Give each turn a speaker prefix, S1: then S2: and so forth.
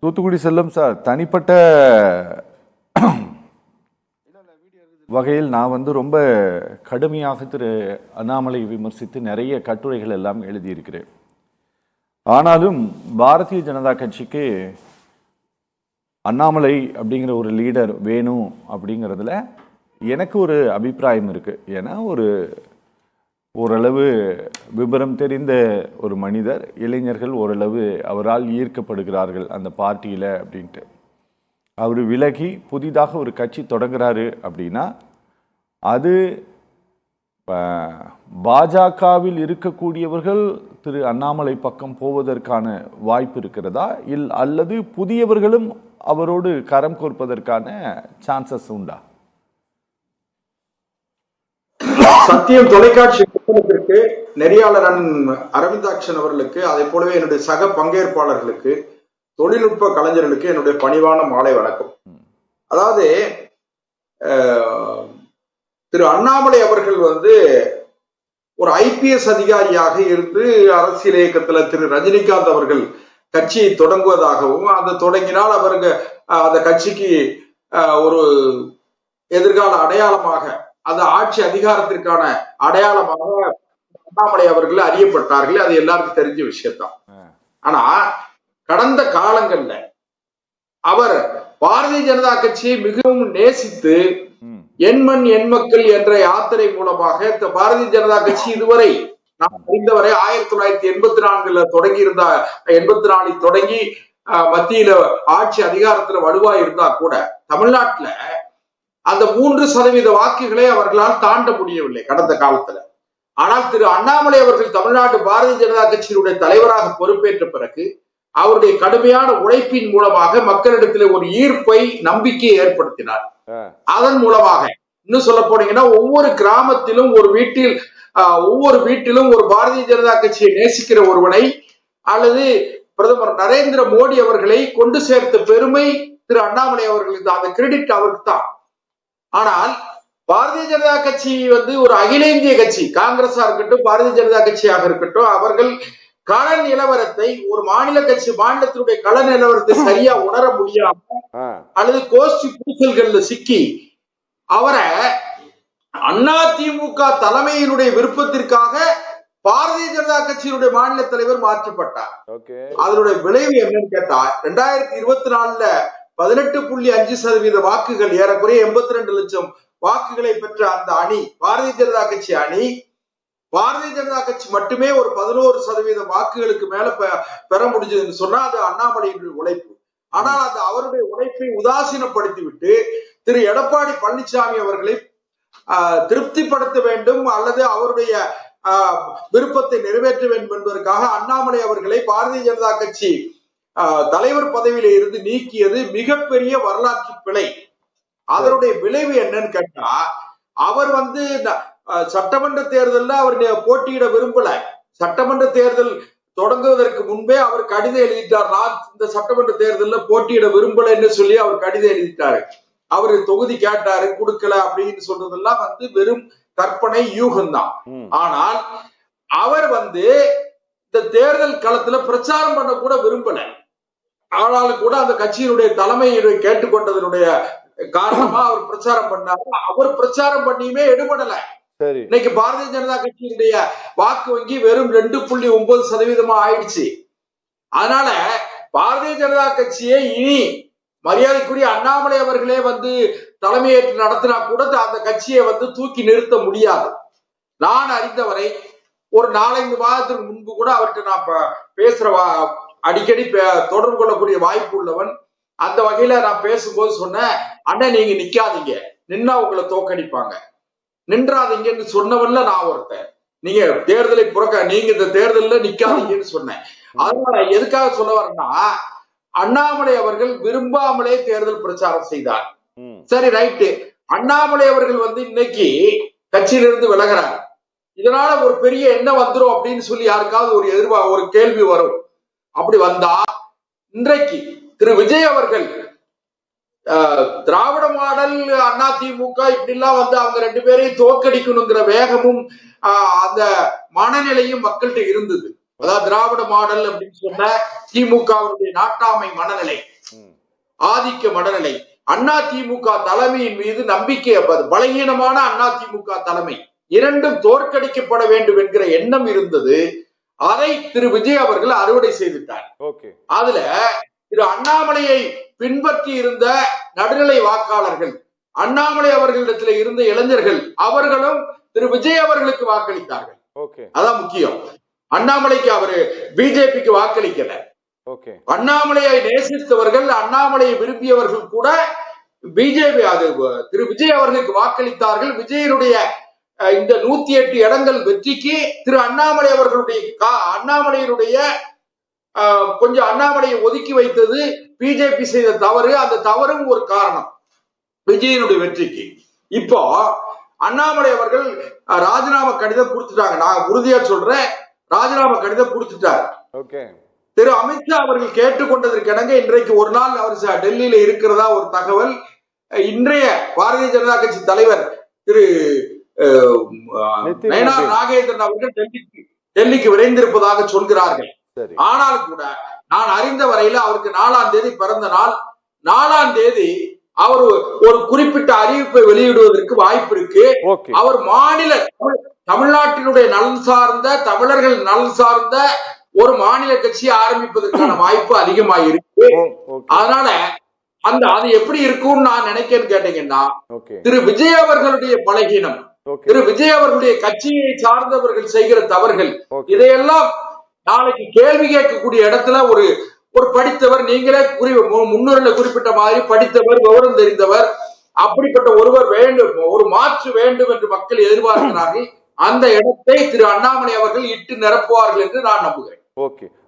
S1: தூத்துக்குடி செல்லும் சார், தனிப்பட்ட வகையில் நான் ரொம்ப கடுமையாக திரு அண்ணாமலை விமர்சித்து நிறைய கட்டுரைகள் எல்லாம் எழுதியிருக்கிறேன். ஆனாலும் பாரதிய ஜனதா கட்சிக்கு அண்ணாமலை அப்படிங்கிற ஒரு லீடர் வேணும் அப்படிங்கிறதுல எனக்கு ஒரு அபிப்பிராயம் இருக்குது. ஏன்னா ஓரளவு விபரம் தெரிந்த ஒரு மனிதர், இளைஞர்கள் ஓரளவு அவரால் ஈர்க்கப்படுகிறார்கள் அந்த பார்ட்டியில் அப்படின்ட்டு. அவர் விலகி புதிதாக ஒரு கட்சி தொடங்குறாரு அப்படின்னா அது பாஜகவில் இருக்கக்கூடியவர்கள் திரு அண்ணாமலை பக்கம் போவதற்கான வாய்ப்பு இருக்கிறதா, அல்லது புதியவர்களும் அவரோடு கரம் கோர்ப்பதற்கான சான்சஸ் உண்டா?
S2: சத்தியம் தொலைக்காட்சி நிறுவனத்திற்கு, நெறியாளர் அரவிந்தாக்ஷன் அவர்களுக்கு, அதே போலவே என்னுடைய சக பங்கேற்பாளர்களுக்கு, தொழில்நுட்ப கலைஞர்களுக்கு என்னுடைய பணிவான மாலை வணக்கம். அதாவது திரு அண்ணாமலை அவர்கள் ஒரு ஐபிஎஸ் அதிகாரியாக இருந்து அரசியல் இயக்கத்துல திரு ரஜினிகாந்த் அவர்கள் கட்சியை தொடங்குவதாகவும், அந்த தொடங்கினால் அவருக்கு அந்த கட்சிக்கு ஒரு எதிர்கால அடையாளமாக, அந்த ஆட்சி அதிகாரத்திற்கான அடையாளமாக அண்ணாமலை அவர்கள் அறியப்பட்டார்கள். அது எல்லாருக்கும் தெரிஞ்ச விஷயம்தான். ஆனா கடந்த காலங்கள்ல அவர் பாரதிய ஜனதா கட்சியை மிகவும் நேசித்து எண்மண் எண்மக்கள் என்ற யாத்திரை மூலமாக பாரதிய ஜனதா கட்சி இதுவரை நாம் அறிந்தவரை 1984 தொடங்கி இருந்தா, 84 தொடங்கி மத்தியில ஆட்சி அதிகாரத்துல வலுவா இருந்தா கூட தமிழ்நாட்டுல அந்த 3% வாக்குகளை அவர்களால் தாண்ட முடியவில்லை கடந்த காலத்துல. ஆனால் திரு அண்ணாமலை அவர்கள் தமிழ்நாடு பாரதிய ஜனதா கட்சியினுடைய தலைவராக பொறுப்பேற்ற பிறகு அவருடைய கடுமையான உழைப்பின் மூலமாக மக்களிடத்தில் ஒரு ஈர்ப்பை, நம்பிக்கையை ஏற்படுத்தினார். அதன் மூலமாக இன்னும் சொல்ல போனீங்கன்னா ஒவ்வொரு கிராமத்திலும் ஒவ்வொரு வீட்டிலும் ஒரு பாரதிய ஜனதா கட்சியை நேசிக்கிற ஒருவனை அல்லது பிரதமர் நரேந்திர மோடி அவர்களை கொண்டு சேர்த்த பெருமை திரு அண்ணாமலை அவர்களுக்கு தான். அந்த கிரெடிட் அவருக்கு தான். ஆனால் பாரதிய ஜனதா கட்சி ஒரு அகில இந்திய கட்சி, காங்கிரஸா இருக்கட்டும், பாரதிய ஜனதா கட்சியாக இருக்கட்டும், அவர்கள் கள நிலவரத்தை, ஒரு மாநில கட்சி மாநிலத்தினுடைய கள நிலவரத்தை சரியா உணர முடியாம அல்லது கோஷ்டி பூசல்கள்ல சிக்கி அவரை அதிமுக தலைமையினுடைய விருப்பத்திற்காக பாரதிய ஜனதா கட்சியினுடைய மாநில தலைவர் மாற்றப்பட்டார். அதனுடைய விளைவு என்னன்னு கேட்டா 2024 18.5% வாக்குகள், ஏறக்குறைய 82 லட்சம் வாக்குகளை பெற்ற அந்த அணி, பாரதிய ஜனதா கட்சி அணி, பாரதிய ஜனதா கட்சி மட்டுமே ஒரு 11% வாக்குகளுக்கு மேல பெற முடிஞ்சதுன்னு சொன்னா அது அண்ணாமலையினுடைய உழைப்பு. ஆனால் அந்த அவருடைய உழைப்பை உதாசீனப்படுத்திவிட்டு திரு எடப்பாடி பழனிசாமி அவர்களை திருப்திப்படுத்த வேண்டும் அல்லது அவருடைய விருப்பத்தை நிறைவேற்ற வேண்டும் என்பதற்காக அண்ணாமலை அவர்களை பாரதிய ஜனதா கட்சி தலைவர் பதவியில இருந்து நீக்கியது மிகப்பெரிய வரலாற்று பிழை. அதனுடைய விளைவு என்னன்னு கேட்டா, அவர் சட்டமன்ற தேர்தலில் அவர் போட்டியிட விரும்பல. சட்டமன்ற தேர்தல் தொடங்குவதற்கு முன்பே அவர் கடிதம் எழுதிட்டார், நான் இந்த சட்டமன்ற தேர்தலில் போட்டியிட விரும்பலன்னு சொல்லி அவர் கடிதம் எழுதிட்டாரு. அவரு தொகுதி கேட்டாரு, கொடுக்கல அப்படின்னு சொல்றதெல்லாம் வெறும் கற்பனை, யூகம்தான். ஆனால் அவர் இந்த தேர்தல் களத்துல பிரச்சாரம் பண்ண கூட விரும்பல. ஆனாலும் கூட அந்த கட்சியினுடைய தலைமையை கேட்டுக்கொண்டதனுடைய காரணமா அவர் பிரச்சாரம் பண்ணாரு. அவர் பிரச்சாரம் பண்ணியுமே எடுபடல. இன்னைக்கு பாரதிய ஜனதா கட்சியினுடைய வாக்கு வங்கி வெறும் 2.9% ஆயிடுச்சு. அதனால பாரதிய ஜனதா கட்சியை இனி மரியாதைக்குரிய அண்ணாமலை அவர்களே தலைமையேற்று நடத்தினா கூட அந்த கட்சியை தூக்கி நிறுத்த முடியாது. நான் அறிந்தவரை ஒரு 4-5 மாதத்துக்கு முன்பு கூட அவர்கிட்ட நான் பேசுற அடிக்கடி தொடர்பு கொள்ளக்கூடிய வாய்ப்பு உள்ளவன். அந்த வகையில நான் பேசும்போது சொன்னேன், அண்ணன் நீங்க நிக்காதீங்க, நின்னா உங்களை தோக்கடிப்பாங்க, நின்றாதீங்கன்னு சொன்னவன்ல நான் ஒருத்தன். நீங்க தேர்தலை நீங்க இந்த தேர்தலில் நிக்காதீங்கன்னு சொன்னேன். அதனால எதுக்காக சொல்ல வரேன்னா, அண்ணாமலை அவர்கள் விரும்பாமலே தேர்தல் பிரச்சாரம் செய்தார். சரி, ரைட்டு. அண்ணாமலை அவர்கள் இன்னைக்கு கட்சியிலிருந்து விலகிறார். இதனால ஒரு பெரிய என்ன வந்துரும் அப்படின்னு சொல்லி யாருக்காவது ஒரு கேள்வி வரும். அப்படி வந்தா இன்றைக்கு திரு விஜய் அவர்கள் திராவிட மாடல் அதிமுக இப்படிலாம் அவங்க 2 பேரையும் தோற்கடிக்கணுங்கிற வேகமும் அந்த மனநிலையும் மக்கள்கிட்ட இருந்தது. அதாவது திராவிட மாடல் அப்படின்னு சொன்ன திமுகவுடைய நாட்டாமை மனநிலை, ஆதிக்க மனநிலை, அதிமுக தலைமையின் மீது நம்பிக்கை, பலகீனமான அதிமுக தலைமை இரண்டும் தோற்கடிக்கப்பட வேண்டும் என்கிற எண்ணம் இருந்தது. அதை திரு விஜய் அவர்கள் அறுவடை செய்துட்டார். அதுல திரு அண்ணாமலையை பின்பற்றி இருந்த நடுநிலை வாக்காளர்கள், அண்ணாமலை அவர்களிடத்தில் இருந்த இளைஞர்கள், அவர்களும் திரு விஜய் அவர்களுக்கு வாக்களித்தார்கள். அதான் முக்கியம். அண்ணாமலைக்கு அவரு பிஜேபிக்கு வாக்களிக்கல. அண்ணாமலையை நேசித்தவர்கள், அண்ணாமலையை விரும்பியவர்கள் கூட பிஜேபி திரு விஜய் அவர்களுக்கு வாக்களித்தார்கள். விஜயனுடைய இந்த 108 இடங்கள் வெற்றிக்கு திரு அண்ணாமலை அவர்களுடைய அண்ணாமலையினுடைய கொஞ்சம் அண்ணாமலையை ஒதுக்கி வைத்தது பிஜேபி செய்த தவறு. அந்த தவறும் ஒரு காரணம் விஜயனுடைய வெற்றிக்கு. இப்போ அண்ணாமலை அவர்கள் ராஜினாமா கடிதம் கொடுத்துட்டாங்க. நான் உறுதியா சொல்றேன், ராஜினாமா கடிதம் கொடுத்துட்டாரு. திரு அமித்ஷா அவர்கள் கேட்டுக்கொண்டதற்கிணங்க இன்றைக்கு ஒரு நாள் அவர் டெல்லியில இருக்கிறதா ஒரு தகவல். இன்றைய பாரதிய ஜனதா கட்சி தலைவர் திரு நயனார் நாகேந்திரன் அவர்கள் டெல்லிக்கு விரைந்திருப்பதாக சொல்கிறார்கள். ஆனால் கூட நான் அறிந்த வரையில அவருக்கு 4ஆம் தேதி பிறந்த நாள். 4ஆம் தேதி அவர் ஒரு குறிப்பிட்ட அறிவிப்பை வெளியிடுவதற்கு வாய்ப்பு இருக்கு. அவர் மாநில தமிழ்நாட்டினுடைய நலன் சார்ந்த, தமிழர்கள் நலன் சார்ந்த ஒரு மாநில கட்சியை ஆரம்பிப்பதற்கான வாய்ப்பு அதிகமாயிருக்கு. அதனால அது எப்படி இருக்கும்னு நான் நினைக்கிறேன்னு கேட்டீங்கன்னா, திரு விஜய் அவர்களுடைய பலகீனம், திரு விஜய் அவர்களுடைய கட்சியை சார்ந்தவர்கள் செய்கிற தவறுகள், இதையெல்லாம் நாளைக்கு கேள்வி கேட்கக்கூடிய இடத்துல ஒரு படித்தவர், நீங்களே முன்னுரையில குறிப்பிட்ட மாதிரி படித்தவர், விவரம் தெரிந்தவர், அப்படிப்பட்ட ஒருவர் வேண்டும், ஒரு மாற்று வேண்டும் என்று மக்கள் எதிர்பார்க்கிறார்கள். அந்த இடத்தை திரு அண்ணாமலை அவர்கள் இட்டு நிரப்புவார்கள் என்று நான் நம்புகிறேன்.